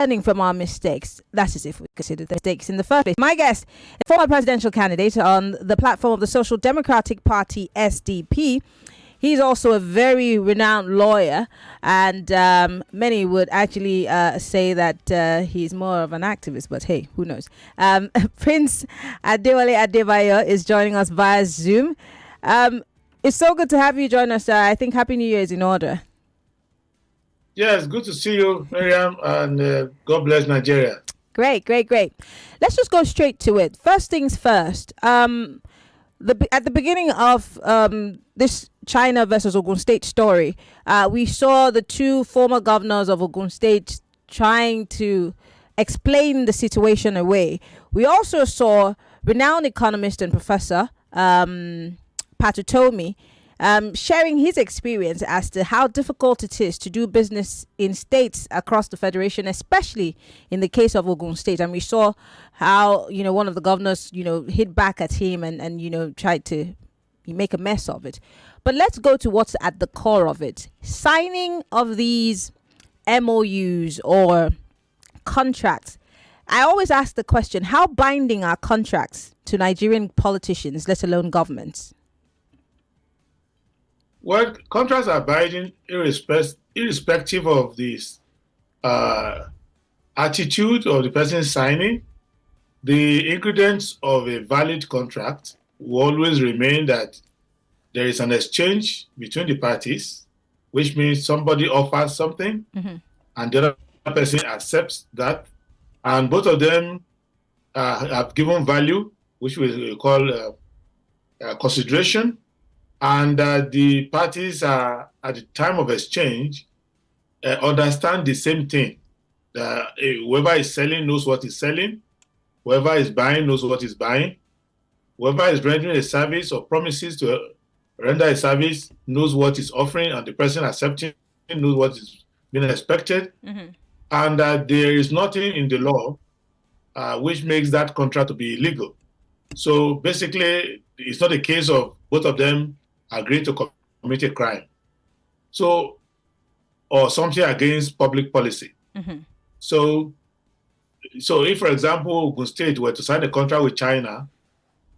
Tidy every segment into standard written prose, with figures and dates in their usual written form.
learning from our mistakes. That is, if we consider the mistakes in the first place. My guest, a former presidential candidate on the platform of the Social Democratic Party, SDP. He's also a very renowned lawyer, and many would actually say that he's more of an activist, but hey, who knows? Prince Adewole Adebayo is joining us via Zoom. It's so good to have you join us. I think Happy New Year is in order. Yes, good to see you, Maryann, and God bless Nigeria. Great. Let's just go straight to it. First things first. At the beginning of this China versus Ogun State story, we saw the two former governors of Ogun State trying to explain the situation away. We also saw renowned economist and professor Patutomi sharing his experience as to how difficult it is to do business in states across the federation, especially in the case of Ogun State. And we saw how, one of the governors, hit back at him and tried to make a mess of it. But let's go to what's at the core of it. Signing of these MOUs or contracts. I always ask the question, how binding are contracts to Nigerian politicians, let alone governments? Well, contracts are binding irrespective of this attitude of the person signing. The ingredients of a valid contract will always remain that there is an exchange between the parties, which means somebody offers something and the other person accepts that. And both of them have given value, which we call consideration. And the parties are, at the time of exchange, understand the same thing. Whoever is selling knows what is selling. Whoever is buying knows what is buying. Whoever is rendering a service or promises to render a service knows what is offering, and the person accepting knows what is being expected. And there is nothing in the law which makes that contract to be illegal. So basically, it's not a case of both of them agree to commit a crime, or something against public policy. So if, for example, Ogun State were to sign a contract with China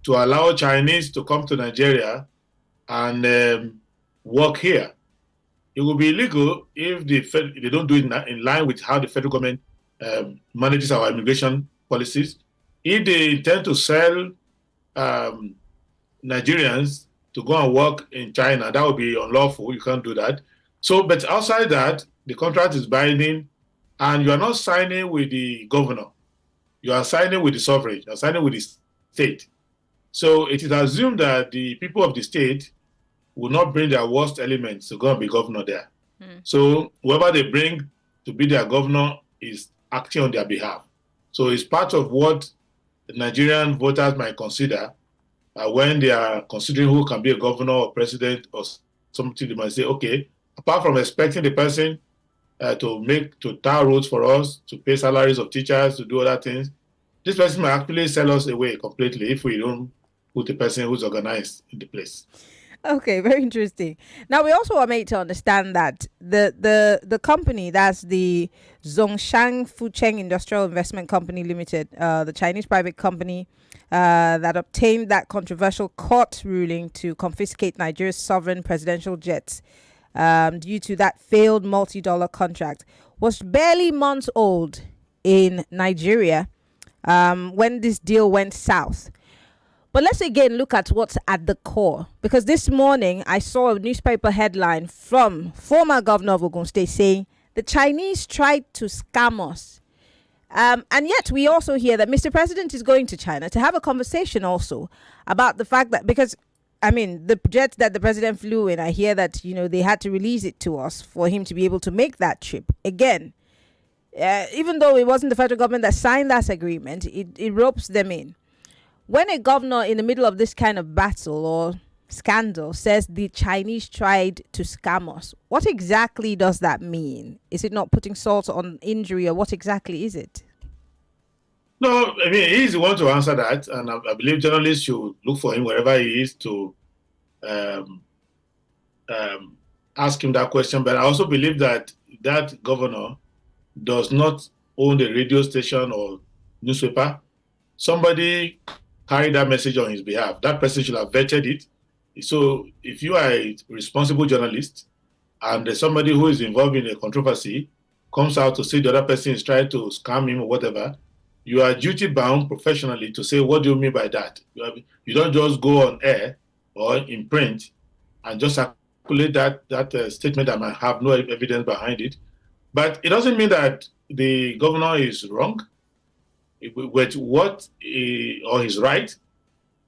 to allow Chinese to come to Nigeria and work here, it will be illegal if they don't do it in line with how the federal government manages our immigration policies. If they intend to sell Nigerians to go and work in China, that would be unlawful. You can't do that. So, but outside that, the contract is binding, and you are not signing with the governor. You are signing with the sovereign. You are signing with the state. So it is assumed that the people of the state will not bring their worst elements to go and be governor there. So whoever they bring to be their governor is acting on their behalf. So it's part of what the Nigerian voters might consider when they are considering who can be a governor or president or something. They might say, okay, apart from expecting the person to tar roads for us, to pay salaries of teachers, to do other things, this person might actually sell us away completely if we don't put the person who's organized in the place. Okay, very interesting. Now, we also are made to understand that the company, that's the Zhongshan Fucheng Industrial Investment Company Limited, the Chinese private company that obtained that controversial court ruling to confiscate Nigeria's sovereign presidential jets due to that failed multi-dollar contract, was barely months old in Nigeria when this deal went south. But let's again look at what's at the core, because this morning I saw a newspaper headline from former governor of Ogun State saying the Chinese tried to scam us. And yet we also hear that Mr. President is going to China to have a conversation also about the fact that, because, the jet that the president flew in, I hear that, they had to release it to us for him to be able to make that trip. Again, even though it wasn't the federal government that signed that agreement, it ropes them in. When a governor in the middle of this kind of battle or scandal says the Chinese tried to scam us, what exactly does that mean? Is it not putting salt on injury, or what exactly is it? No, he's the one to answer that, and I believe journalists should look for him wherever he is to ask him that question. But I also believe that that governor does not owned a radio station or newspaper, somebody carried that message on his behalf. That person should have vetted it. So if you are a responsible journalist and somebody who is involved in a controversy comes out to say the other person is trying to scam him or whatever, you are duty bound professionally to say, what do you mean by that? You don't just go on air or in print and just circulate that statement that might have no evidence behind it. But it doesn't mean that the governor is wrong with what or is right.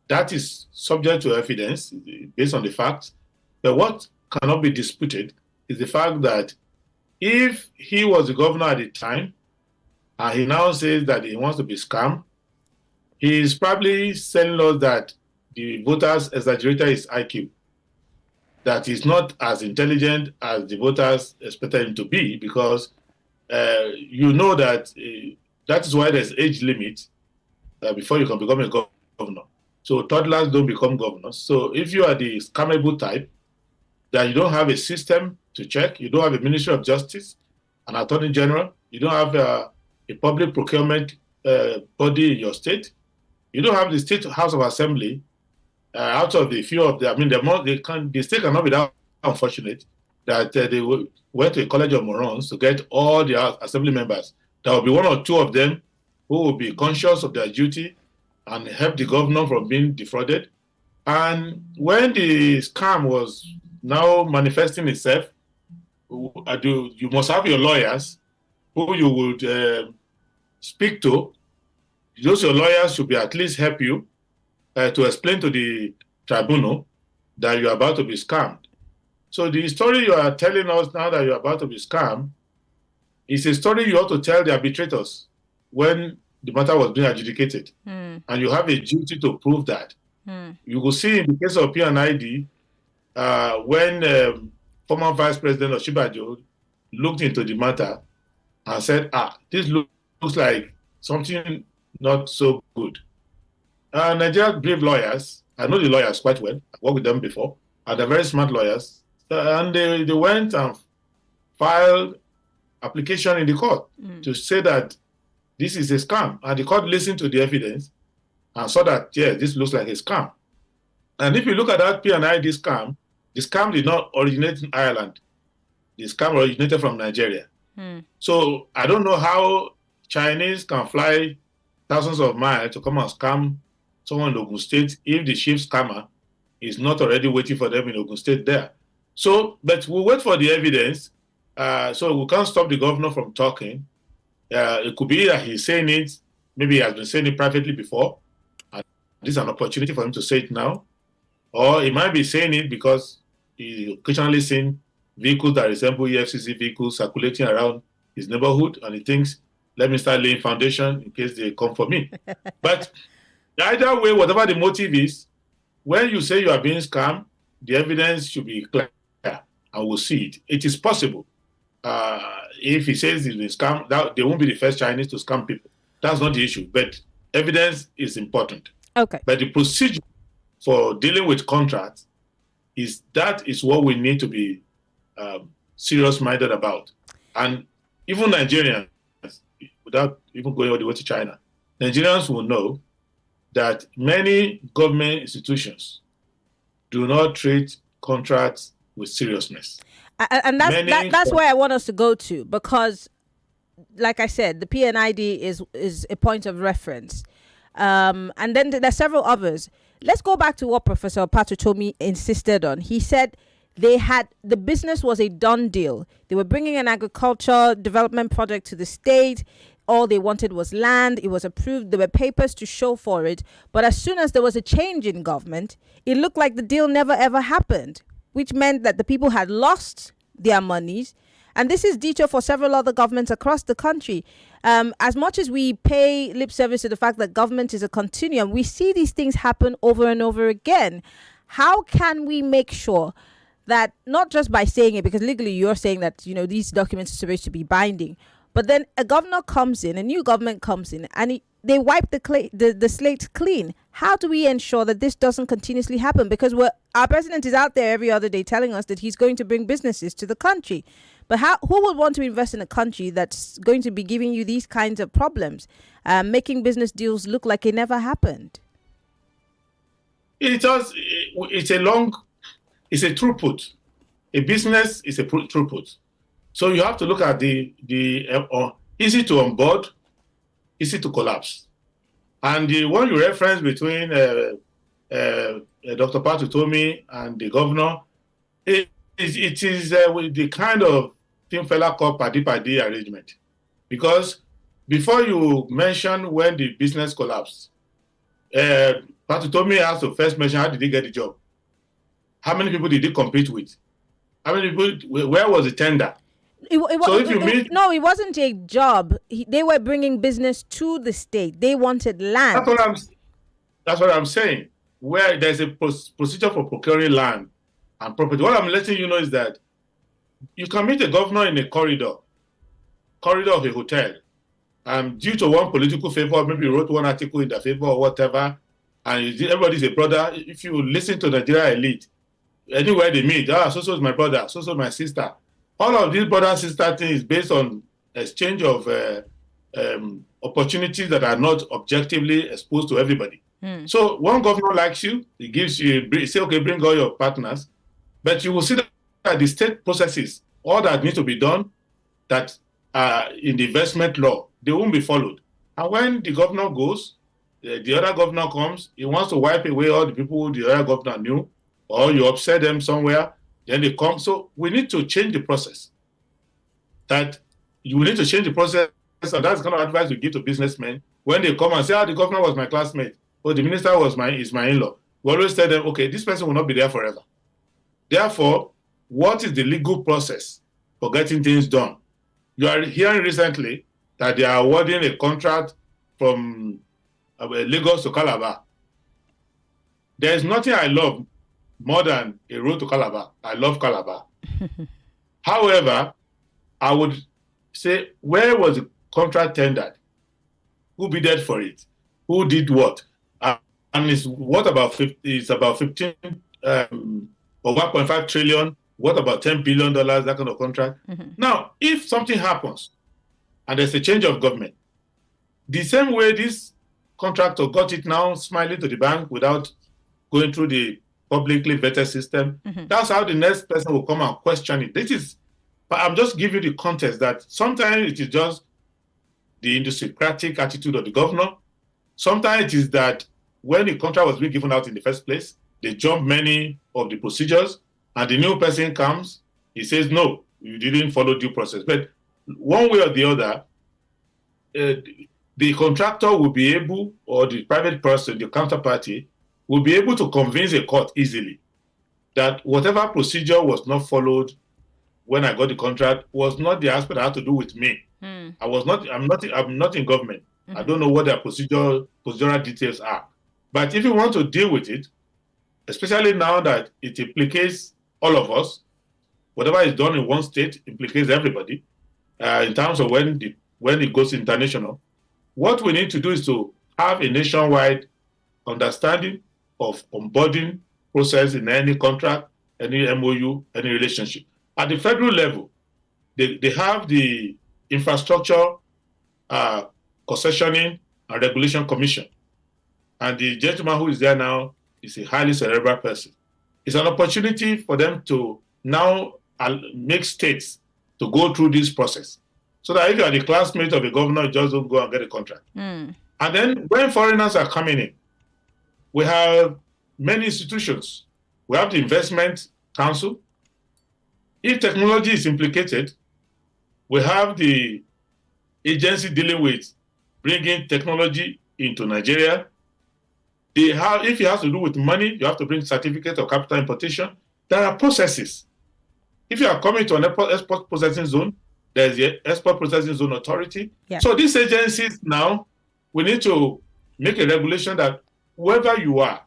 That is subject to evidence based on the facts. But what cannot be disputed is the fact that if he was the governor at the time and he now says that he wants to be scammed, he is probably telling us that the voters exaggerated his IQ, that he's not as intelligent as the voters expected him to be, because you know that that is why there's age limit before you can become a governor. So toddlers don't become governors. So if you are the scammable type, that you don't have a system to check, you don't have a Ministry of Justice, an Attorney General, you don't have a public procurement body in your state, you don't have the State House of Assembly. Out of the few of them, I mean, the state cannot be that unfortunate that they went to a college of morons to get all the assembly members. There will be one or two of them who will be conscious of their duty and help the governor from being defrauded. And when the scam was now manifesting itself, you must have your lawyers who you would speak to. Those your lawyers should be at least help you to explain to the tribunal that you're about to be scammed. So the story you are telling us now that you're about to be scammed is a story you ought to tell the arbitrators when the matter was being adjudicated. And you have a duty to prove that. You will see in the case of P&ID, when former Vice President Oshibajo looked into the matter and said, this looks like something not so good. Nigeria's brave lawyers, I know the lawyers quite well, I worked with them before, and they're very smart lawyers, and they went and filed application in the court to say that this is a scam. And the court listened to the evidence and saw that, yes, this looks like a scam. And if you look at that P&ID scam, the scam did not originate in Ireland. The scam originated from Nigeria. So I don't know how Chinese can fly thousands of miles to come and scam someone in Ogun State if the chief scammer is not already waiting for them in Ogun State there. So, but we'll wait for the evidence. So we can't stop the governor from talking. It could be that he's saying it, maybe he has been saying it privately before, and this is an opportunity for him to say it now. Or he might be saying it because he occasionally seen vehicles that resemble EFCC vehicles circulating around his neighborhood, and he thinks, let me start laying foundation in case they come for me. But either way, whatever the motive is, when you say you are being scammed, the evidence should be clear, and we'll see it. It is possible. If he says he's been scammed, they won't be the first Chinese to scam people. That's not the issue. But evidence is important. Okay. But the procedure for dealing with contracts is what we need to be serious-minded about. And even Nigerians, without even going all the way to China, Nigerians will know that many government institutions do not treat contracts with seriousness. And that's where I want us to go to, because, like I said, the PNID is a point of reference. And then there's several others. Let's go back to what Professor Patutomi insisted on. He said the business was a done deal. They were bringing an agriculture development project to the state. All they wanted was land. It was approved. There were papers to show for it. But as soon as there was a change in government, it looked like the deal never ever happened, which meant that the people had lost their monies. And this is detailed for several other governments across the country. As much as we pay lip service to the fact that government is a continuum, we see these things happen over and over again. How can we make sure that, not just by saying it, because legally you're saying that, these documents are supposed to be binding, but then a governor comes in, a new government comes in, and they wipe the slate clean. How do we ensure that this doesn't continuously happen? Because our president is out there every other day telling us that he's going to bring businesses to the country. But who would want to invest in a country that's going to be giving you these kinds of problems, making business deals look like it never happened? It's a throughput. A business is a throughput. So you have to look at the easy to onboard, easy to collapse. And the one you reference between Dr. Patutomi and the governor, it is with the kind of thing fella called padi arrangement. Because before you mention when the business collapsed, Patutomi has to first mention how did he get the job? How many people did he compete with? How many people, where was the tender? It wasn't a job. They were bringing business to the state. They wanted land. That's what I'm saying. Where there's a procedure for procuring land and property. What I'm letting you know is that you can meet a governor in a corridor of a hotel, and due to one political favor, maybe you wrote one article in their favor or whatever, and everybody's a brother. If you listen to Nigeria elite, anywhere they meet, so is my brother, so is my sister. All of these brother-sister things is based on exchange of opportunities that are not objectively exposed to everybody. So one governor likes you, he gives you, say, okay, bring all your partners, but you will see that the state processes, all that needs to be done, that in the investment law, they won't be followed. And when the governor goes, the other governor comes, he wants to wipe away all the people the other governor knew, or you upset them somewhere, then they come. So we need to change the process. And that's the kind of advice we give to businessmen when they come and say, the governor was my classmate, or the minister is my in-law. We always tell them, okay, this person will not be there forever. Therefore, what is the legal process for getting things done? You are hearing recently that they are awarding a contract from Lagos to Calabar. There is nothing I love more than a road to Calabar. I love Calabar. However, I would say, where was the contract tendered? Who bid for it? Who did what? And it's about 15 or 1.5 trillion. What about $10 billion, that kind of contract? Now, if something happens and there's a change of government, the same way this contractor got it now smiling to the bank without going through the publicly vetted system, that's how the next person will come and question it. But I'm just giving you the context that sometimes it is just the industocratic attitude of the governor. Sometimes it is that when the contract was being given out in the first place, they jump many of the procedures, and the new person comes, he says, no, you didn't follow due process. But one way or the other, the contractor will be able, or the private person, the counterparty, will be able to convince a court easily that whatever procedure was not followed when I got the contract was not the aspect that had to do with me. I'm not in government. I don't know what their procedural details are. But if you want to deal with it, especially now that it implicates all of us, whatever is done in one state implicates everybody, in terms of when it goes international, what we need to do is to have a nationwide understanding of onboarding process in any contract, any MOU, any relationship. At the federal level, they have the Infrastructure Concessioning and Regulation Commission. And the gentleman who is there now is a highly cerebral person. It's an opportunity for them to now make states to go through this process. So that if you are the classmate of a governor, you just don't go and get a contract. And then when foreigners are coming in, we have many institutions. We have the Investment Council. If technology is implicated, we have the agency dealing with bringing technology into Nigeria. If it has to do with money, you have to bring certificate of capital importation. There are processes. If you are coming to an export processing zone, there's the Export Processing Zone Authority. Yeah. So these agencies now, we need to make a regulation that whoever you are,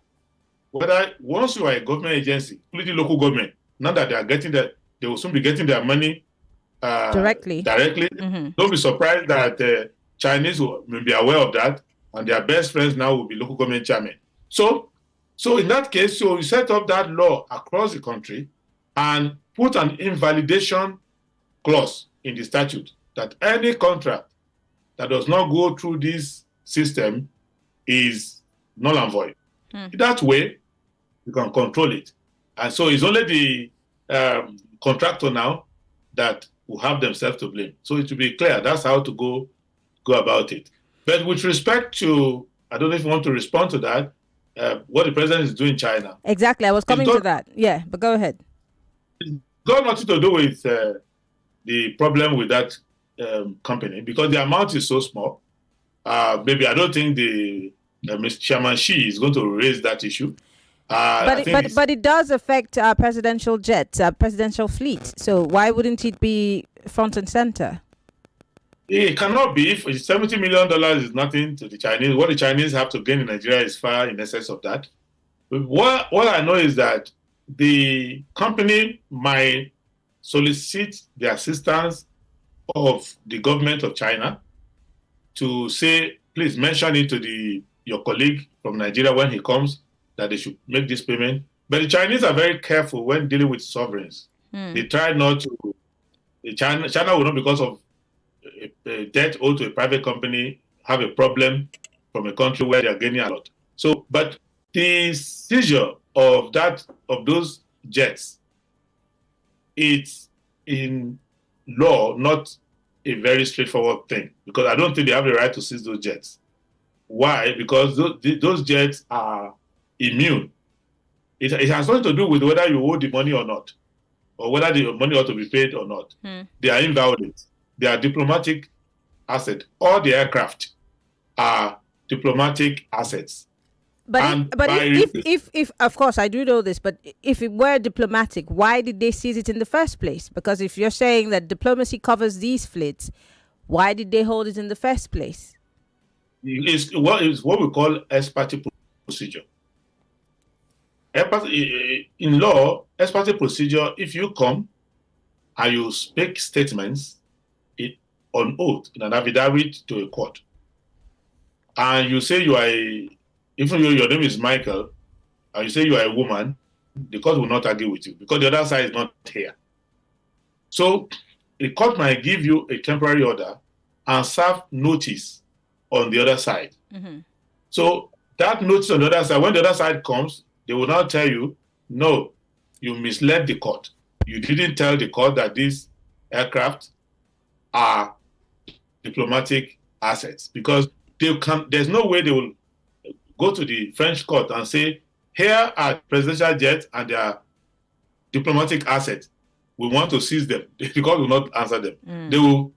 whether once you are a government agency, including local government, now that they will soon be getting their money directly. Don't be surprised that Chinese may be aware of that, and their best friends now will be local government chairmen. So in that case, you set up that law across the country and put an invalidation clause in the statute that any contract that does not go through this system is null and void. That way, you can control it. And so it's only the contractor now that will have themselves to blame. So it will be clear, that's how to go about it. But with respect to, I don't know if you want to respond to that, what the president is doing in China. Exactly, I was coming to that. Yeah, but go ahead. It's got nothing to do with the problem with that company, because the amount is so small. Maybe I don't think Mr. Chairman Xi is going to raise that issue. But it does affect our presidential jets, our presidential fleet. So why wouldn't it be front and center? It cannot be. If $70 million is nothing to the Chinese, what the Chinese have to gain in Nigeria is far in excess of that. But what I know is that the company might solicit the assistance of the government of China to say, please mention it to your colleague from Nigeria when he comes, that they should make this payment. But the Chinese are very careful when dealing with sovereigns. They try not to. China will not, because of a debt owed to a private company, have a problem from a country where they are gaining a lot. So, but the seizure of those jets, it's in law not a very straightforward thing, because I don't think they have the right to seize those jets. Why? Because those jets are immune. It has nothing to do with whether you owe the money or not, or whether the money ought to be paid or not. They are invalid. They are diplomatic assets. All the aircraft are diplomatic assets. But if of course I do know this, but if it were diplomatic, why did they seize it in the first place? Because if you're saying that diplomacy covers these fleets, why did they hold it in the first place? It's what we call ex parte procedure. In law, ex parte procedure, if you come and you make statements on oath in an affidavit to a court, and you say you are even though your name is Michael, and you say you are a woman, the court will not argue with you, because the other side is not here. So the court might give you a temporary order and serve notice on the other side. So that notice on the other side, when the other side comes, they will now tell you, no, you misled the court. You didn't tell the court that these aircraft are diplomatic assets, because there's no way they will go to the French court and say, here are presidential jets and they are diplomatic assets. We want to seize them. The court will not answer them. They will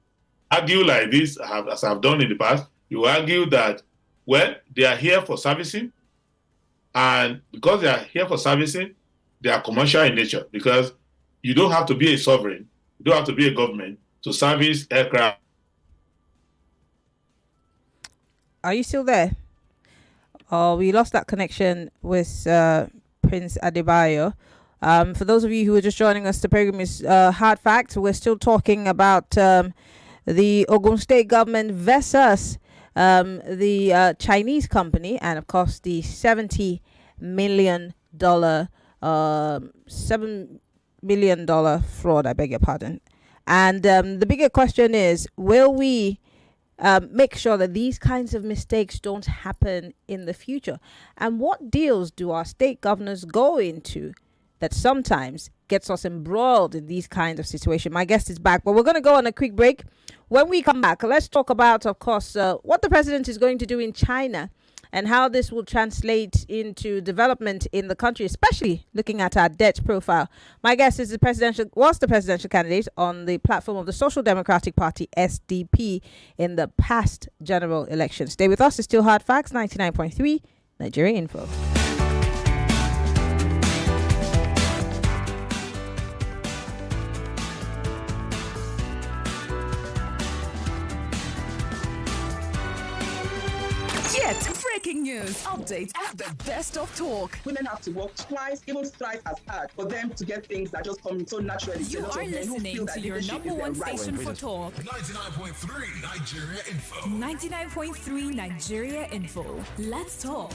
argue like this, as I've done in the past. You argue that, well, they are here for servicing, and because they are here for servicing, they are commercial in nature, because you don't have to be a sovereign, you don't have to be a government to service aircraft. Are you still there? Oh, we lost that connection with Prince Adebayo. For those of you who are just joining us, the program is Hard Facts. We're still talking about the Ogun State government versus the Chinese company, and of course the $7 million $7 million fraud. I beg your pardon. And the bigger question is, will we make sure that these kinds of mistakes don't happen in the future? And what deals do our state governors go into that sometimes gets us embroiled in these kinds of situations? My guest is back, but we're going to go on a quick break. When we come back, let's talk about, of course, what the president is going to do in China and how this will translate into development in the country, especially looking at our debt profile. My guest is the presidential candidate on the platform of the Social Democratic Party, SDP, in the past general election. Stay with us. It's still Hard Facts, 99.3 Nigeria Info. Breaking news, updates, and the best of talk. Women have to work twice, even thrice as hard for them to get things that just come so naturally. You are listening to your number one station for talk. 99.3 Nigeria Info. 99.3 Nigeria Info. Let's talk.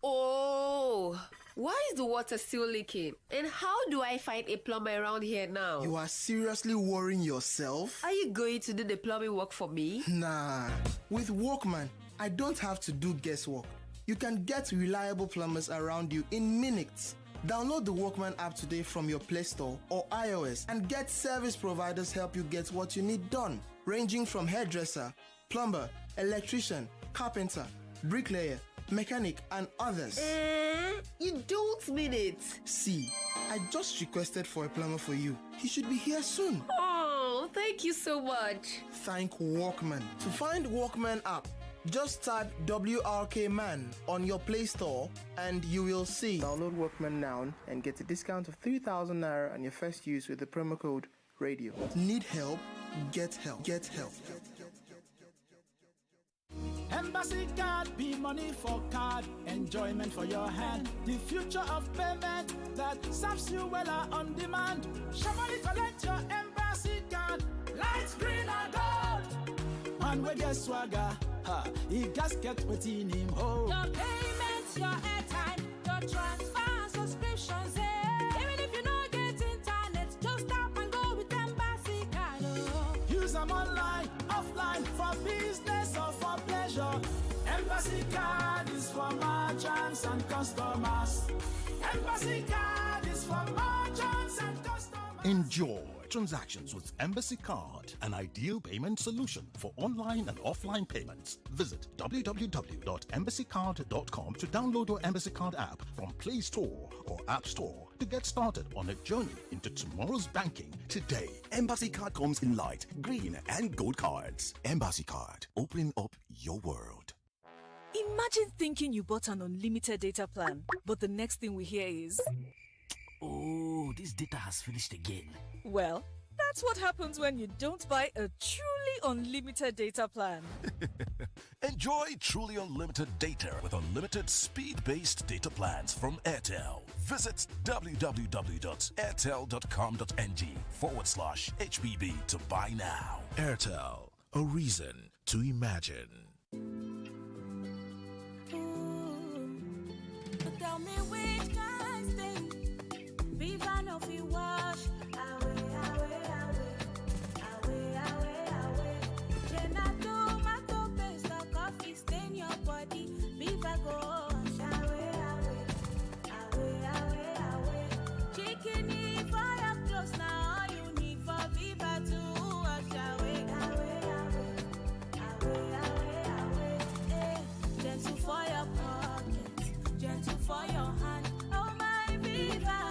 Oh, Why is the water still leaking? And how do I find a plumber around here now? You are seriously worrying yourself? Are you going to do the plumbing work for me? Nah. With Workman, I don't have to do guesswork. You can get reliable plumbers around you in minutes. Download the Workman app today from your Play Store or iOS and get service providers help you get what you need done, ranging from hairdresser, plumber, electrician, carpenter, bricklayer, mechanic, and others. You don't mean it. See, I just requested for a plumber for you. He should be here soon. Oh, thank you so much. Thank Workman. To find Workman app, just type WRKman on your Play Store and you will see. Download Workman now and get a discount of 3,000 Naira on your first use with the promo code RADIO. Need help? Get help. Get help. Embassy card, be money for card, enjoyment for your hand. The future of payment that serves you well on demand. Shamali collect your embassy card, light green and gold. And we get swagger, he just get within him. Oh, your payments, your airtime, your transfer, subscriptions. Even if you don't get internet, just stop and go with embassy card. Oh. Use them online, offline, for business or for pleasure. Embassy card is for merchants and customers. Embassy card is for merchants and customers. Enjoy transactions with Embassy Card, an ideal payment solution for online and offline payments. Visit www.embassycard.com to download your Embassy Card app from Play Store or App Store to get started on a journey into tomorrow's banking today. Embassy Card comes in light, green, and gold cards. Embassy Card, opening up your world. Imagine thinking you bought an unlimited data plan, but the next thing we hear is, oh, this data has finished again. Well, that's what happens when you don't buy a truly unlimited data plan. Enjoy truly unlimited data with unlimited speed-based data plans from Airtel. Visit www.airtel.com.ng/HBB to buy now. Airtel, a reason to imagine. Tell me which kind thing Viva no fi wash away. Jenna tomato paste or coffee stain your body. Viva go wash away. Chicken for your clothes now all you need for Viva to wash away. Gentle for your pocket, gentle for your hand. Oh my Viva,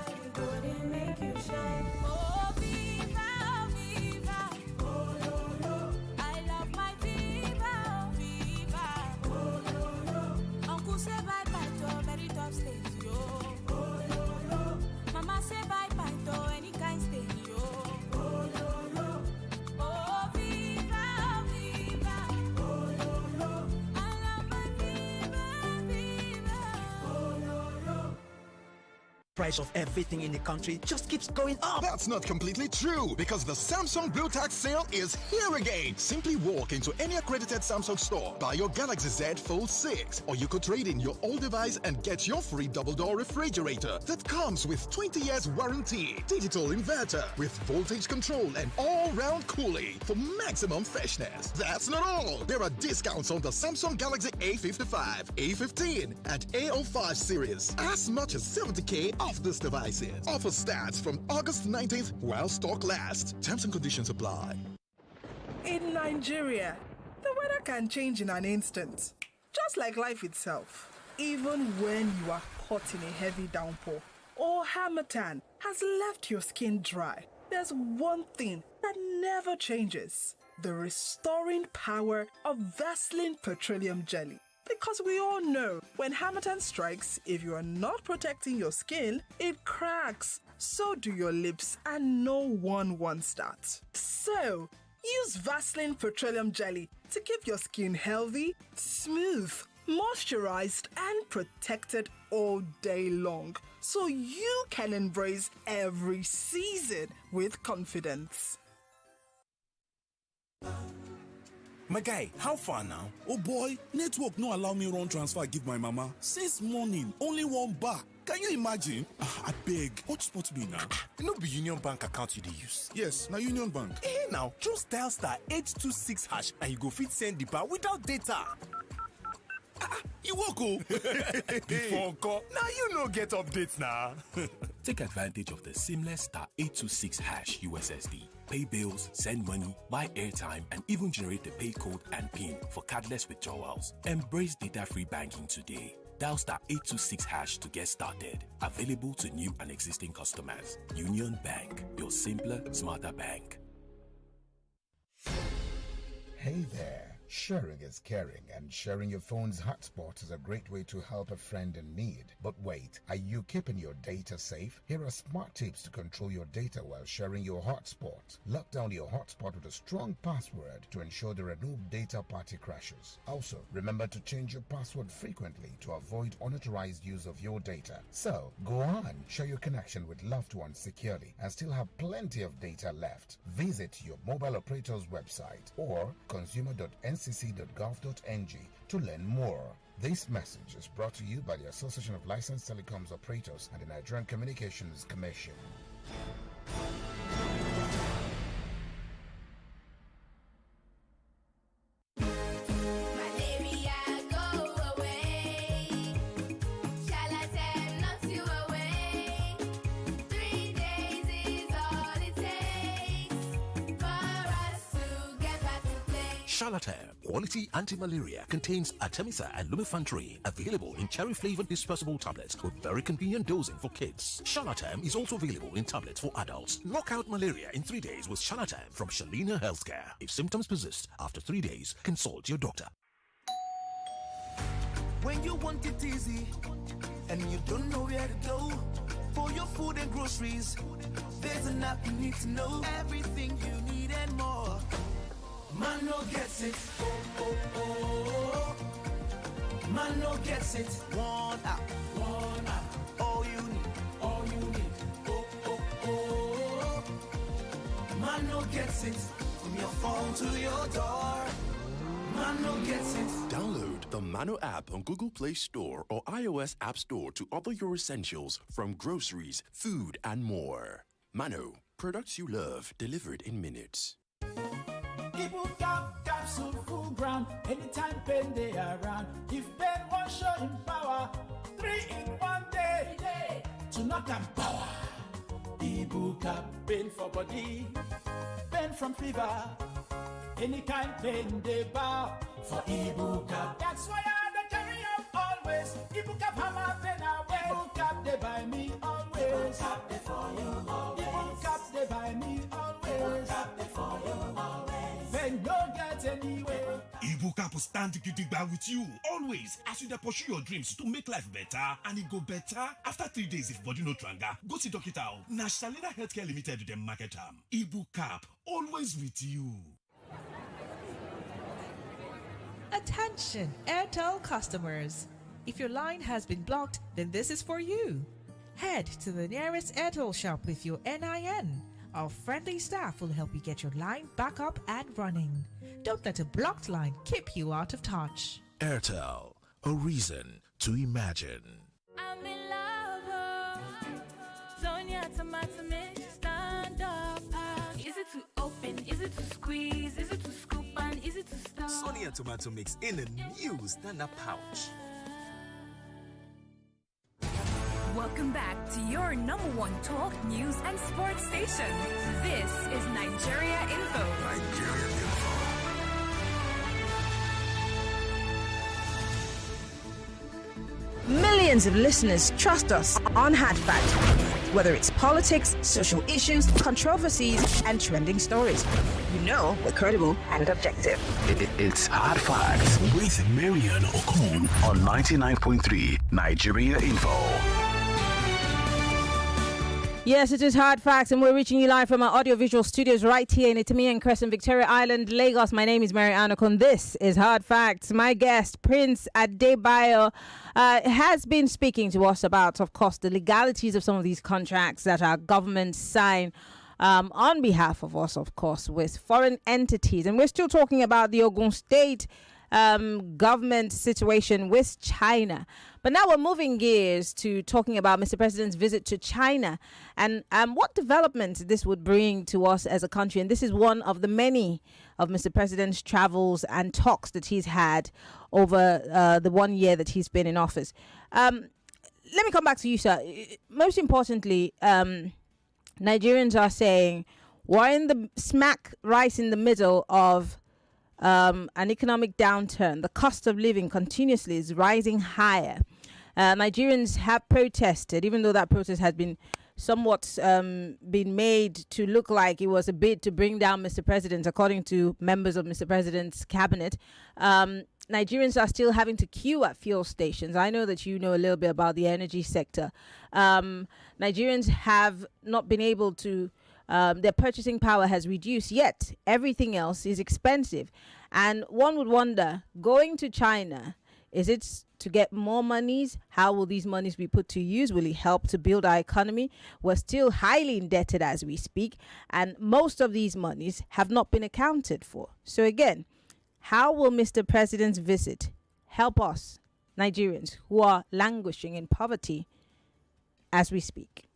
it wouldn't make you shine. Oh Viva, oh I love my Viva, Uncle say bye bye to a very tough stage, yo. Mama say bye bye to any kind stage, yo. Price of everything in the country just keeps going up. That's not completely true, because the Samsung Blue Tax sale is here again. Simply walk into any accredited Samsung store, buy your Galaxy Z Fold 6, or you could trade in your old device and get your free double-door refrigerator that comes with 20 years warranty, digital inverter with voltage control and all-round cooling for maximum freshness. That's not all. There are discounts on the Samsung Galaxy A55, A15, and A05 series, as much as 70K off these devices. Offer starts from August 19th while stock lasts. Terms and conditions apply. In Nigeria, the weather can change in an instant, just like life itself. Even when you are caught in a heavy downpour or harmattan has left your skin dry, there's one thing that never changes: the restoring power of Vaseline Petroleum Jelly. Because we all know when harmattan strikes, if you are not protecting your skin, it cracks. So do your lips, and no one wants that. So use Vaseline Petroleum Jelly to keep your skin healthy, smooth, moisturized, and protected all day long, so you can embrace every season with confidence. My guy, how far now? Oh boy, network no allow me run transfer give my mama. Since morning, only one bar. Can you imagine? I beg, hotspot me now. No be Union Bank account you dey use. Yes, na Union Bank. Now, just dial *826# and you go fit send the bar without data. You walk oh. Before call, now you no get updates now. Take advantage of the seamless *826# USSD. Pay bills, send money, buy airtime, and even generate the pay code and PIN for cardless withdrawals. Embrace data-free banking today. Dial *826# to get started. Available to new and existing customers. Union Bank, your simpler, smarter bank. Hey there. Sharing is caring, and sharing your phone's hotspot is a great way to help a friend in need. But wait, are you keeping your data safe? Here are smart tips to control your data while sharing your hotspot. Lock down your hotspot with a strong password to ensure there are no data party crashes. Also, remember to change your password frequently to avoid unauthorized use of your data. So, go on, share your connection with loved ones securely and still have plenty of data left. Visit your mobile operator's website or consumer.ncc.gov.ng to learn more. This message is brought to you by the Association of Licensed Telecoms Operators and the Nigerian Communications Commission. Charlatan Quality Anti-Malaria contains Artemisa and Lumefantrine, available in cherry-flavored dispersible tablets with very convenient dosing for kids. Charlatan is also available in tablets for adults. Knock out malaria in 3 days with Charlatan from Shalina Healthcare. If symptoms persist after 3 days, consult your doctor. When you want it easy and you don't know where to go for your food and groceries, there's an app you need to know. Everything you need and more. Mano gets it. Oh, oh, oh. Mano gets it. One app. One app. All you need. All you need. Oh, oh, oh. Mano gets it. From your phone to your door. Mano gets it. Download the Mano app on Google Play Store or iOS App Store to order your essentials from groceries, food, and more. Mano, products you love delivered in minutes. Ibuka capsule full ground. Anytime pain they around. If pain won't show in power, 3 in 1 day. To knock and power. Ibuka pain for body, pain from fever. Any kind pain they bow for Ibuka. That's why I the carry up always. Ibuka hammer pain away. Ibuka they buy me always. Ibuka they for you always. Ibuka they buy me always. Ibuka they for you always. Then no get anywhere. Ibuka will stand gidigba with you always as you dey pursue your dreams to make life better, and it go better after 3 days if body no tranga. Go see doctor. Na Shalina Healthcare Limited dem market am. Ibuka always with you. Attention, Airtel customers. If your line has been blocked, then this is for you. Head to the nearest Airtel shop with your NIN. Our friendly staff will help you get your line back up and running. Don't let a blocked line keep you out of touch. Airtel, a reason to imagine. I'm in love. Sonia tomato mix, stand up. Is it to open? Is it to squeeze? Is it to scoop and is it to stir? Sonia tomato mix in a new stand-up pouch. Welcome back to your #1 talk, news, and sports station. This is Nigeria Info. Nigeria Info. Millions of listeners trust us on Hard Fact. Whether it's politics, social issues, controversies, and trending stories. You know we're credible and objective. It's Hard Facts with Maryann Okon on 99.3 Nigeria Info. Yes, it is Hard Facts, and we're reaching you live from our audiovisual studios right here in Itimi and Crescent, Victoria Island, Lagos. My name is Maryann Okon. This is Hard Facts. My guest, Prince Adebayo, has been speaking to us about, of course, the legalities of some of these contracts that our government sign on behalf of us, of course, with foreign entities. And we're still talking about the Ogun State government situation with China. But now we're moving gears to talking about Mr. President's visit to China and what developments this would bring to us as a country. And this is one of the many of Mr. President's travels and talks that he's had over the 1 year that he's been in office. Let me come back to you, sir. Most importantly, Nigerians are saying we're in the smack right in the middle of an economic downturn. The cost of living continuously is rising higher. Nigerians have protested, even though that protest has been somewhat been made to look like it was a bid to bring down Mr. President, according to members of Mr. President's cabinet. Nigerians are still having to queue at fuel stations. I know that you know a little bit about the energy sector. Nigerians have not been able to, their purchasing power has reduced, yet everything else is expensive. And one would wonder, going to China, is it to get more monies? How will these monies be put to use? Will it help to build our economy? We're still highly indebted as we speak, and most of these monies have not been accounted for. So again, how will Mr. President's visit help us, Nigerians, who are languishing in poverty as we speak?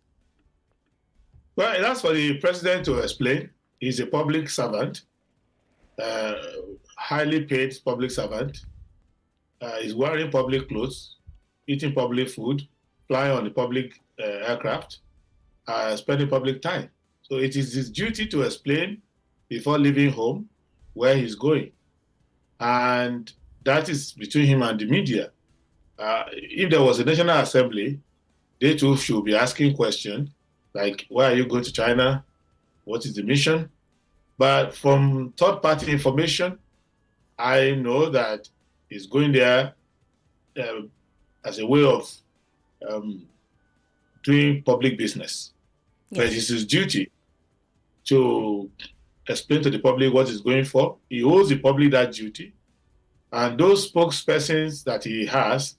Well, that's for the president to explain. He's a public servant, highly paid public servant. He's wearing public clothes, eating public food, flying on the public aircraft, spending public time. So it is his duty to explain before leaving home where he's going. And that is between him and the media. If there was a National Assembly, they too should be asking questions like, why are you going to China? What is the mission? But from third-party information, I know that he's going there as a way of doing public business. Yes. But it's his duty to explain to the public what he's going for. He owes the public that duty. And those spokespersons that he has,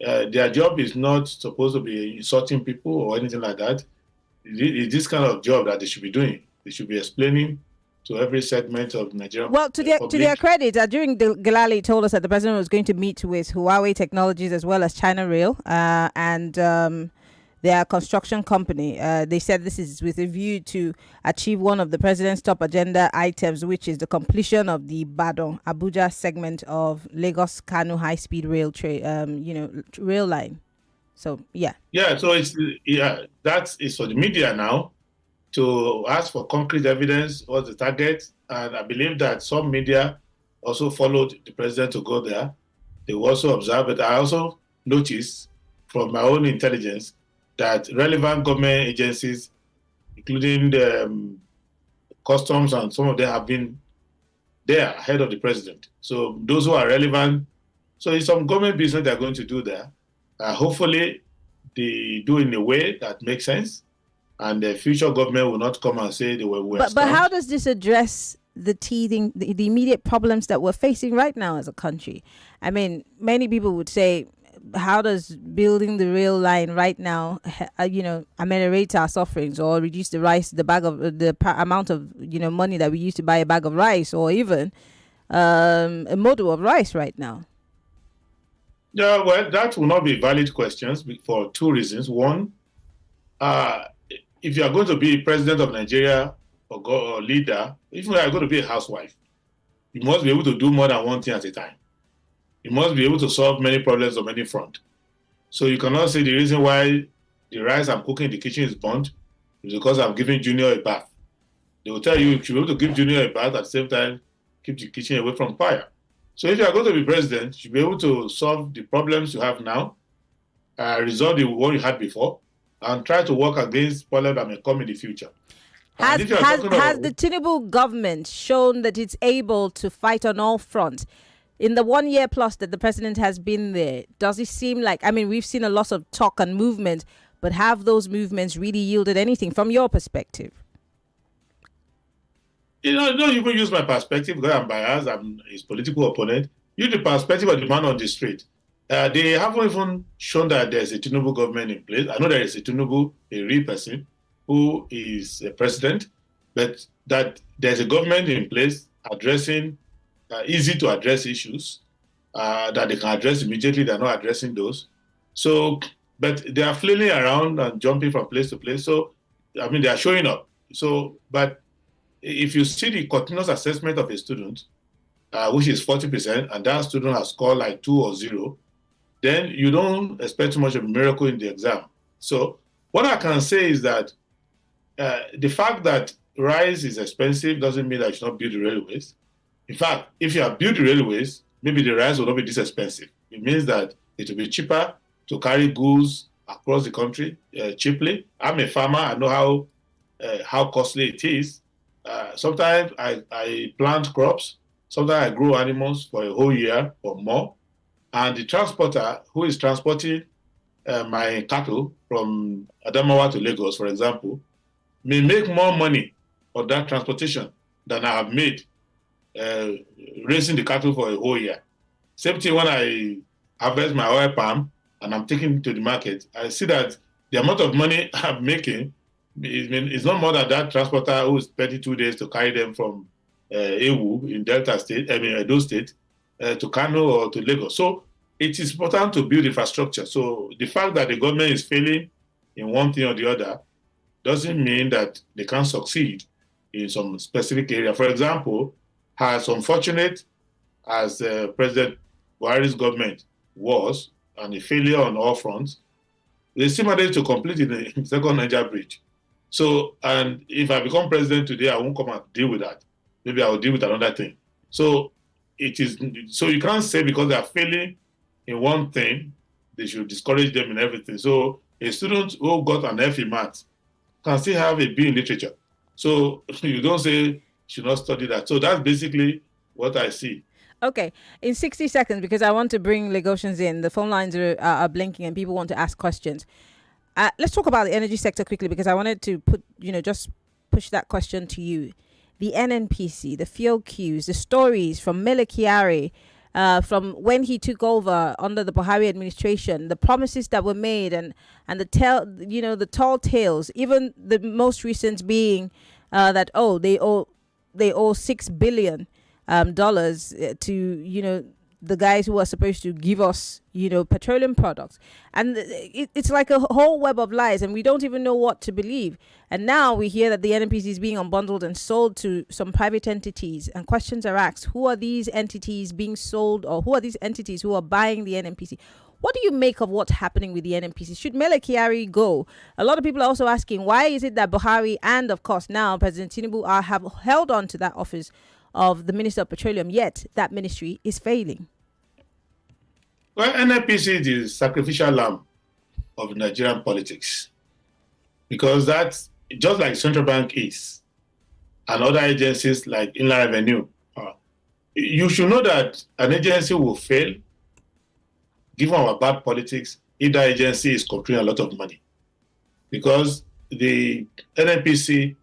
their job is not supposed to be insulting people or anything like that. It's this kind of job that they should be doing. They should be explaining to every segment of Nigeria. Well, to their credit, during the Galali told us that the president was going to meet with Huawei Technologies as well as China Rail and their construction company. They said this is with a view to achieve one of the president's top agenda items, which is the completion of the Badon-Abuja segment of Lagos-Kano high-speed rail rail line. So yeah. Yeah. So that is for the media now to ask for concrete evidence. What's the target? And I believe that some media also followed the president to go there. They will also observe it. I also noticed from my own intelligence that relevant government agencies, including the customs and some of them, have been there ahead of the president. So those who are relevant, so it's some government business they're going to do there. Hopefully they do in a way that makes sense, and the future government will not come and say they were But how does this address the immediate problems that we're facing right now as a country? I mean, many people would say, how does building the rail line right now, ameliorate our sufferings or reduce the amount of money that we use to buy a bag of rice, or even a model of rice right now? Yeah, well, that will not be valid questions for two reasons. One, if you are going to be president of Nigeria or leader, if you are going to be a housewife, you must be able to do more than one thing at a time. You must be able to solve many problems on many fronts. So you cannot say the reason why the rice I'm cooking in the kitchen is burnt is because I'm giving Junior a bath. They will tell you if you're able to give Junior a bath at the same time, keep the kitchen away from fire. So if you are going to be president, you should be able to solve the problems you have now, resolve the one you had before, and try to work against problems that may come in the future. Has the Tinubu government shown that it's able to fight on all fronts? In the 1 year plus that the president has been there, does it seem like, we've seen a lot of talk and movement, but have those movements really yielded anything from your perspective? Don't even use my perspective because I'm biased, I'm his political opponent. Use the perspective of the man on the street. They haven't even shown that there's a Tinubu government in place. I know there is a Tinubu, a real person, who is a president, but that there's a government in place addressing easy to address issues that they can address immediately. They're not addressing those. So, but they are flailing around and jumping from place to place. So, I mean, they are showing up. So, but if you see the continuous assessment of a student, which is 40%, and that student has scored like 2 or 0, then you don't expect too much of a miracle in the exam. So what I can say is that the fact that rice is expensive doesn't mean that you should not build the railways. In fact, if you have built the railways, maybe the rice will not be this expensive. It means that it will be cheaper to carry goods across the country cheaply. I'm a farmer. I know how costly it is. Sometimes I plant crops. Sometimes I grow animals for a whole year or more. And the transporter who is transporting my cattle from Adamawa to Lagos, for example, may make more money on that transportation than I have made raising the cattle for a whole year. Same thing when I harvest my oil palm and I'm taking it to the market, I see that the amount of money I'm making is not more than that transporter who is 32 days to carry them from Ewu in Delta State, Edo State, to Kano or to Lagos. So it is important to build infrastructure. So the fact that the government is failing in one thing or the other doesn't mean that they can't succeed in some specific area. For example, as unfortunate as President Buhari's government was, and a failure on all fronts, they still managed to complete the second Niger bridge. So, and if I become president today, I won't come and deal with that. Maybe I will deal with another thing. So you can't say because they are failing in one thing, they should discourage them in everything. So a student who got an F in maths can still have a B in literature. So you don't say should not study that. So that's basically what I see. Okay, in 60 seconds, because I want to bring Lagosians in. The phone lines are blinking and people want to ask questions. Let's talk about the energy sector quickly, because I wanted to just push that question to you. The NNPC, the fuel queues, the stories from Mele Kyari, from when he took over under the Buhari administration, the promises that were made and the tall tales, even the most recent being that they owe $6 billion dollars to the guys who are supposed to give us petroleum products, and it's like a whole web of lies, and we don't even know what to believe. And now we hear that the NNPC is being unbundled and sold to some private entities, and questions are asked: who are these entities being sold, or who are these entities who are buying the NNPC? What do you make of what's happening with the NNPC? Should Mele Kyari go? A lot of people are also asking, why is it that Buhari and, of course, now President Tinubu have held on to that office of the Minister of Petroleum, yet that ministry is failing? Well, NNPC is the sacrificial lamb of Nigerian politics, because that's just like Central Bank is, and other agencies like Inland Revenue. You should know that an agency will fail, given our bad politics, if that agency is controlling a lot of money, because the NNPC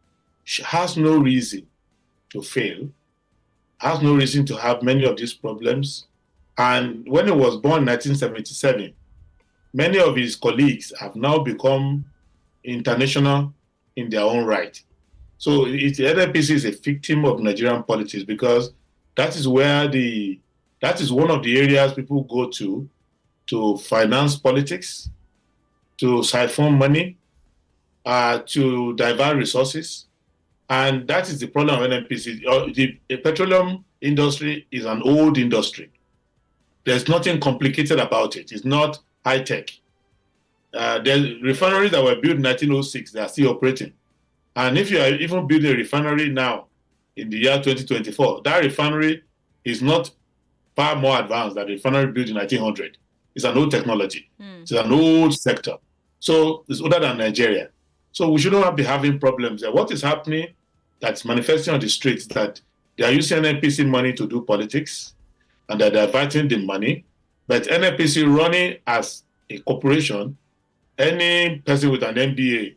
has no reason to fail, has no reason to have many of these problems. And when it was born in 1977, many of his colleagues have now become international in their own right. So the NNPC is a victim of Nigerian politics, because that is one of the areas people go to finance politics, to siphon money, to divert resources. And that is the problem of NNPC. The petroleum industry is an old industry. There's nothing complicated about it. It's not high-tech. There's refineries that were built in 1906, they are still operating. And if you are even building a refinery now, in the year 2024, that refinery is not far more advanced than the refinery built in 1900. It's an old technology. It's an old sector. So it's older than Nigeria. So we should not be having problems there. What is happening that's manifesting on the streets that they are using NNPC money to do politics, and that they're diverting the money. But NNPC running as a corporation, any person with an MBA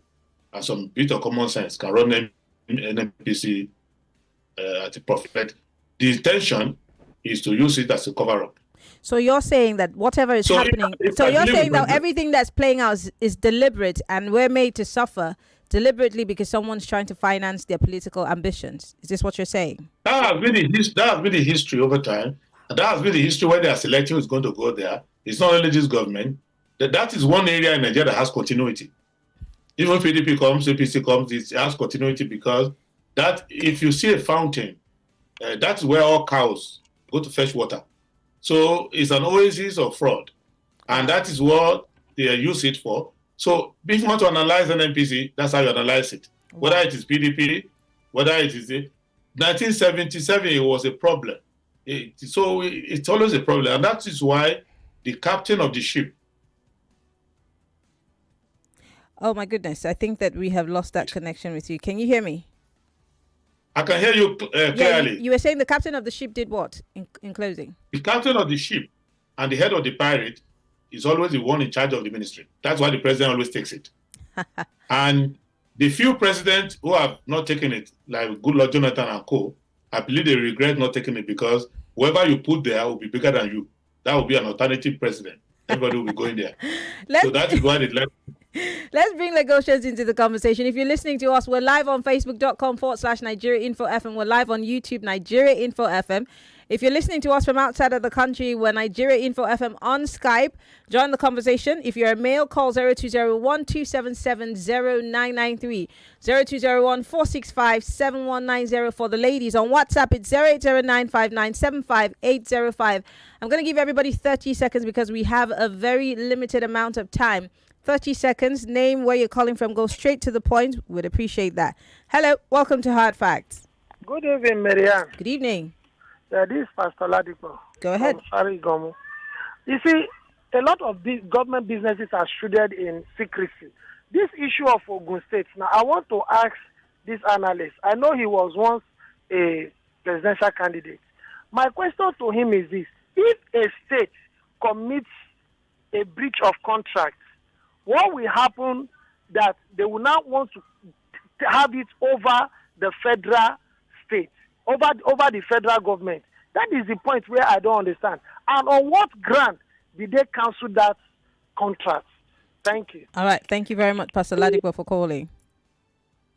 and some bit of common sense can run NNPC at a profit. The intention is to use it as a cover-up. So you're saying that whatever is happening, so you're saying that everything that's playing out is deliberate, and we're made to suffer deliberately because someone's trying to finance their political ambitions. Is this what you're saying? That has been the history over time. And that has been the history when they are selecting who's going to go there. It's not only this government. That is one area in Nigeria that has continuity. Even PDP comes, APC comes, it has continuity because that if you see a fountain, that's where all cows go to fetch water. So it's an oasis of fraud. And that is what they use it for. So if you want to analyze an NPC, that's how you analyze it. Whether it is PDP, whether it is 1977, it was a problem. It's always a problem. And that is why the captain of the ship. Oh my goodness. I think that we have lost that connection with you. Can you hear me? I can hear you clearly. Yeah, you were saying the captain of the ship did what in closing? The captain of the ship and the head of the pirate is always the one in charge of the ministry. That's why the president always takes it. And the few presidents who have not taken it, like Goodluck Jonathan and co., I believe they regret not taking it because whoever you put there will be bigger than you. That will be an alternative president. Everybody will be going there. So that is why they left. Let's bring Lagosians into the conversation. If you're listening to us, we're live on facebook.com/Nigeria Info FM. We're live on YouTube, Nigeria Info FM. If you're listening to us from outside of the country, we're Nigeria Info FM on Skype. Join the conversation. If you're a male, call 0201-277-0993, 0201-465-7190. For the ladies on WhatsApp, it's 08095975-805. I'm going to give everybody 30 seconds because we have a very limited amount of time. 30 seconds, name, where you're calling from, go straight to the point. We'd appreciate that. Hello, welcome to Hard Facts. Good evening, Maryann. Good evening. Yeah, this is Pastor Ladipo. Go ahead. You see, a lot of these government businesses are shrouded in secrecy. This issue of Ogun State, now I want to ask this analyst. I know he was once a presidential candidate. My question to him is this. If a state commits a breach of contract, what will happen that they will not want to have it over the federal state, over the federal government? That is the point where I don't understand. And on what ground did they cancel that contract? Thank you. All right. Thank you very much, Pastor Ladipo, for calling.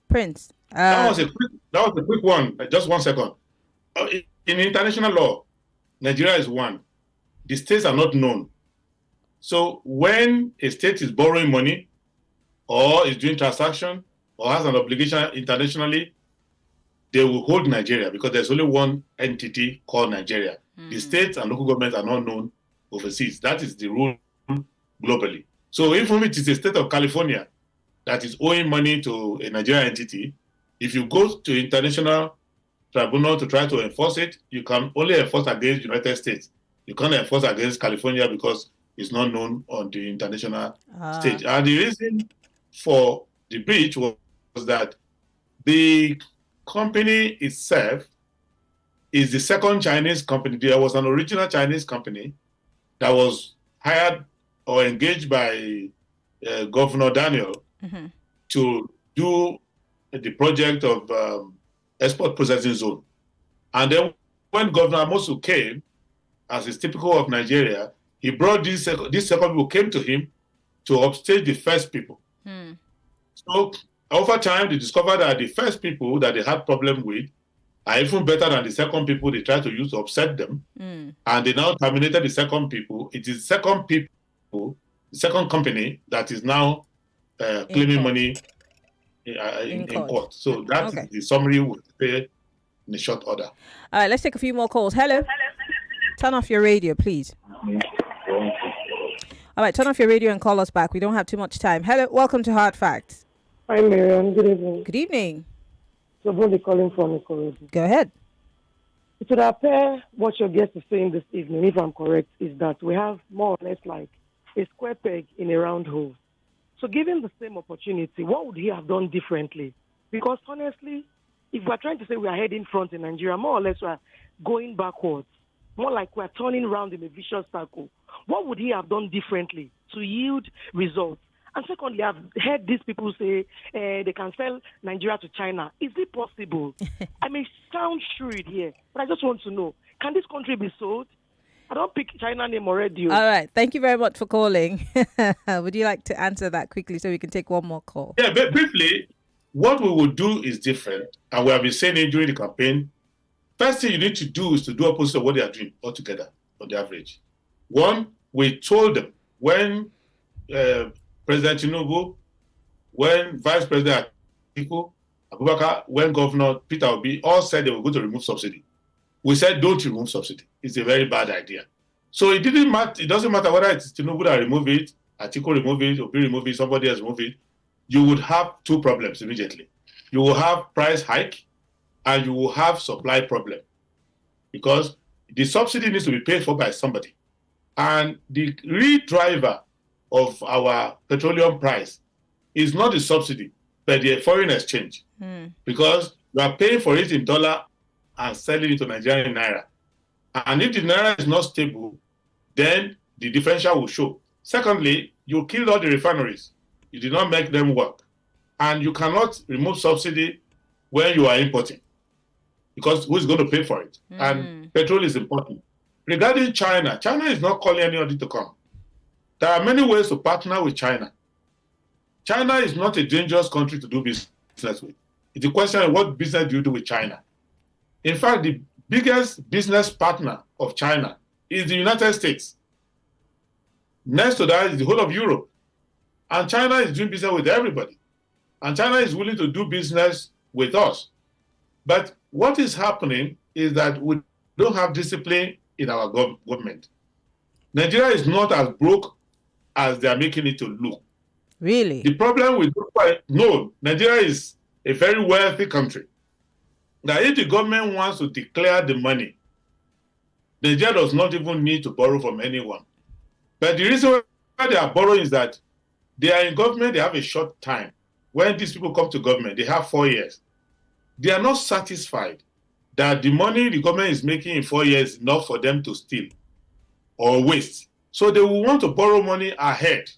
Prince. That was a quick one. Just 1 second. In international law, Nigeria is one. The states are not known. So when a state is borrowing money or is doing transaction or has an obligation internationally, they will hold Nigeria because there's only one entity called Nigeria. The states and local governments are not known overseas. That is the rule globally. So if it is a state of California that is owing money to a Nigerian entity, if you go to international tribunal to try to enforce it, you can only enforce against United States. You can't enforce against California because it's not known on the international stage. And the reason for the breach was that the company itself is the second Chinese company. There was an original Chinese company that was hired or engaged by Governor Daniel to do the project of export processing zone. And then when Governor Amosu came, as is typical of Nigeria, he brought these second people came to him to upstage the first people. So over time, they discovered that the first people that they had problem with are even better than the second people they tried to use to upset them. And they now terminated the second people. It is the second company that is now claiming money in court. So that's the summary we'll say in a short order. All right, let's take a few more calls. Hello. Turn off your radio, please. All right, turn off your radio and call us back. We don't have too much time. Hello, welcome to Hard Facts. Hi, Maryann. Good evening. Good evening. So, Bonnie calling from Ikorodu. Go ahead. It would appear what your guest is saying this evening, if I'm correct, is that we have more or less like a square peg in a round hole. So, given the same opportunity, what would he have done differently? Because honestly, if we're trying to say we are heading front in Nigeria, more or less we're going backwards. More like we're turning around in a vicious circle. What would he have done differently to yield results? And secondly, I've heard these people say they can sell Nigeria to China. Is it possible? I may sound shrewd here, but I just want to know, can this country be sold? I don't pick China name already. All right. Thank you very much for calling. Would you like to answer that quickly so we can take one more call? Yeah, briefly, what we will do is different, and we have been saying it during the campaign. First thing you need to do is to do opposite of what they are doing altogether, on the average. One, we told them when President Tinubu, when Vice President Atiku Abubakar, when Governor Peter Obi all said they were going to remove subsidy. We said, don't remove subsidy. It's a very bad idea. So it didn't matter. It doesn't matter whether it's Tinubu that remove it, Atiku remove it, Obi remove it, somebody else remove it. You would have two problems immediately. You will have price hike, and you will have supply problem, because the subsidy needs to be paid for by somebody. And the real driver of our petroleum price is not the subsidy, but the foreign exchange. Because you are paying for it in dollar and selling it to Nigerian naira. And if the naira is not stable, then the differential will show. Secondly, you killed all the refineries. You did not make them work. And you cannot remove subsidy when you are importing, because who is going to pay for it? And petrol is important. Regarding China, China is not calling anybody to come. There are many ways to partner with China. China is not a dangerous country to do business with. It's a question of what business do you do with China. In fact, the biggest business partner of China is the United States. Next to that is the whole of Europe. And China is doing business with everybody. And China is willing to do business with us. But what is happening is that we don't have discipline in our government. Nigeria is not as broke as they are making it to look. Really? The problem with no, Nigeria is a very wealthy country. Now, if the government wants to declare the money, Nigeria does not even need to borrow from anyone. But the reason why they are borrowing is that they are in government, they have a short time. When these people come to government, they have 4 years. They are not satisfied that the money the government is making in 4 years is enough for them to steal or waste. So they will want to borrow money ahead.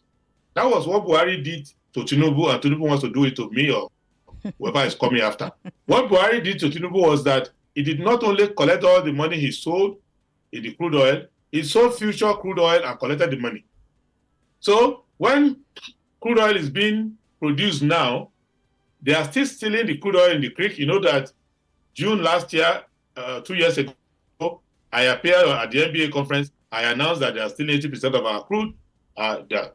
That was what Buhari did to Tinubu, and Tinubu wants to do it to me or whoever is coming after. What Buhari did to Tinubu was that he did not only collect all the money he sold in the crude oil, he sold future crude oil and collected the money. So when crude oil is being produced now, they are still stealing the crude oil in the creek. You know that June last year, 2 years ago, I appeared at the NBA conference. I announced that they are stealing 80% of our crude.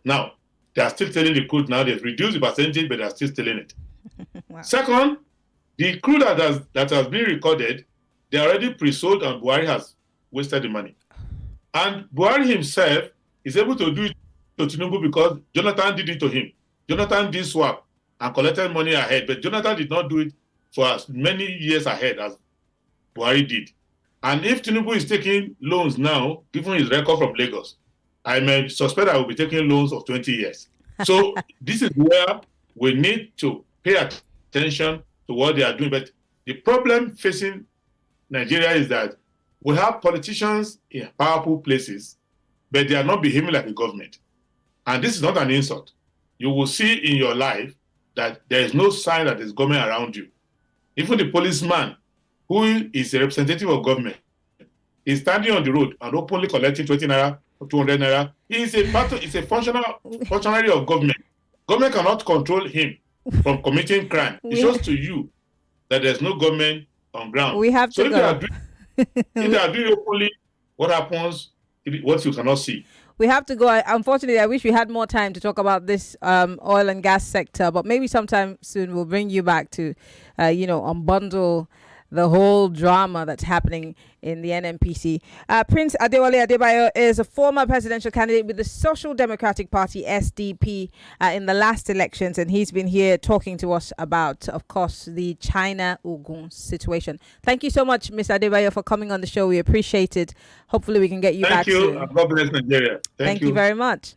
Now, they are still stealing the crude now. They've reduced the percentage, but they are still stealing it. Wow. Second, the crude that has been recorded, they are already pre-sold, and Buhari has wasted the money. And Buhari himself is able to do it to Tinubu because Jonathan did it to him. Jonathan did swap and collected money ahead, but Jonathan did not do it for as many years ahead as Buhari did. And if Tinubu is taking loans now, given his record from Lagos, I may suspect I will be taking loans of 20 years. So this is where we need to pay attention to what they are doing. But the problem facing Nigeria is that we have politicians in powerful places, but they are not behaving like a government. And this is not an insult. You will see in your life that there is no sign that there's government around you. Even the policeman, who is a representative of government, is standing on the road and openly collecting 20 naira or 200 naira. He is a functionary of government. Government cannot control him from committing crime. It shows to you that there's no government on ground. We have to go. If they are doing openly, what happens? What you cannot see. We have to go. Unfortunately, I wish we had more time to talk about this oil and gas sector, but maybe sometime soon we'll bring you back to, unbundle the whole drama that's happening in the NNPC. Prince Adewole Adebayo is a former presidential candidate with the Social Democratic Party, SDP, in the last elections, and he's been here talking to us about, of course, the China-Ogun situation. Thank you so much, Mr. Adebayo, for coming on the show. We appreciate it. Hopefully we can get you back soon. Thank you. God bless Nigeria. Thank you very much.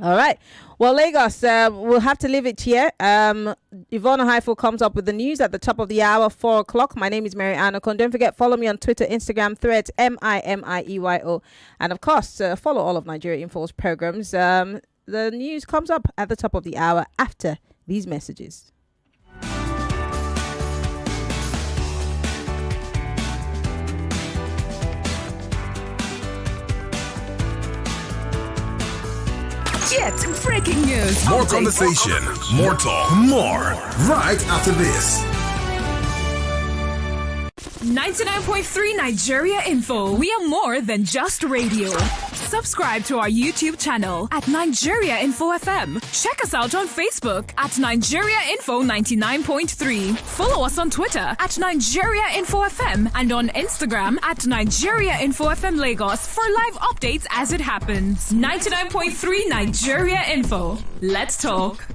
All right. Well, Lagos, we'll have to leave it here. Yvonne Haifel comes up with the news at the top of the hour, 4 o'clock. My name is Maryann Okon. Don't forget, follow me on Twitter, Instagram, Threads, MIMIEYO. And of course, follow all of Nigeria Info's programs. The news comes up at the top of the hour after these messages. get breaking news. More updates. conversation, more talk, more right after this. 99.3 Nigeria Info. We are more than just radio. Subscribe to our YouTube channel at Nigeria Info FM. Check us out on Facebook at Nigeria Info 99.3. Follow us on Twitter at Nigeria Info FM and on Instagram at Nigeria Info FM Lagos for live updates as it happens. 99.3 Nigeria Info. Let's talk.